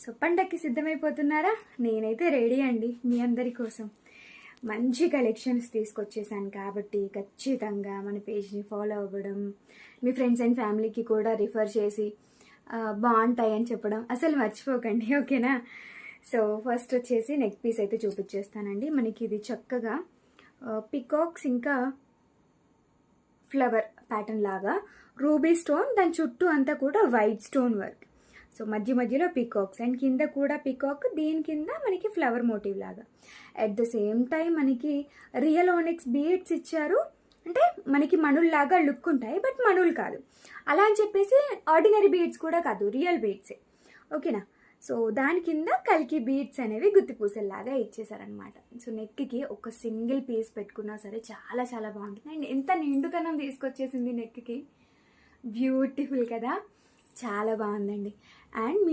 So పండక్కి సిద్ధమైపోతున్నారా? నేనైతే ready అండి మీ అందరి కోసం. మంచి కలెక్షన్స్ తీసుకొచ్చేసాను కాబట్టి ఖచ్చితంగా మన పేజ్ని ఫాలో అవ్వడం, మీ ఫ్రెండ్స్ అండ్ ఫ్యామిలీకి కూడా రిఫర్ చేసి బాగుంటాయని చెప్పడం అసలు మర్చిపోకండి, ఓకేనా? సో ఫస్ట్ వచ్చేసి నెక్ పీస్ అయితే చూపించేస్తానండి. మనకి ఇది చక్కగా పికాక్స్ ఇంకా ఫ్లవర్ ప్యాటర్న్ లాగా రూబీ స్టోన్, దాని చుట్టూ అంతా కూడా వైట్ స్టోన్ వర్క్. సో మధ్య మధ్యలో పికాక్స్ అండ్ కింద కూడా పికాక్, దీని కింద మనకి ఫ్లవర్ మోటివ్ లాగా. అట్ ద సేమ్ టైం మనకి రియల్ ఓనిక్స్ బీడ్స్ ఇచ్చారు. అంటే మనకి మణుల్లాగా లుక్ ఉంటాయి, బట్ మణులు కాదు. అలా అని చెప్పేసి ఆర్డినరీ బీడ్స్ కూడా కాదు, రియల్ బీడ్సే, ఓకేనా? సో దాని కింద కల్కి బీడ్స్ అనేవి గుత్తిపూసల్లాగా ఇచ్చేసారనమాట. సో నెక్కి ఒక సింగిల్ పీస్ పెట్టుకున్నా సరే చాలా చాలా బాగుంటుంది. అండ్ ఎంత నిండుతనం తీసుకొచ్చేసింది నెక్కి, బ్యూటిఫుల్ కదా, చాలా బాగుందండి. అండ్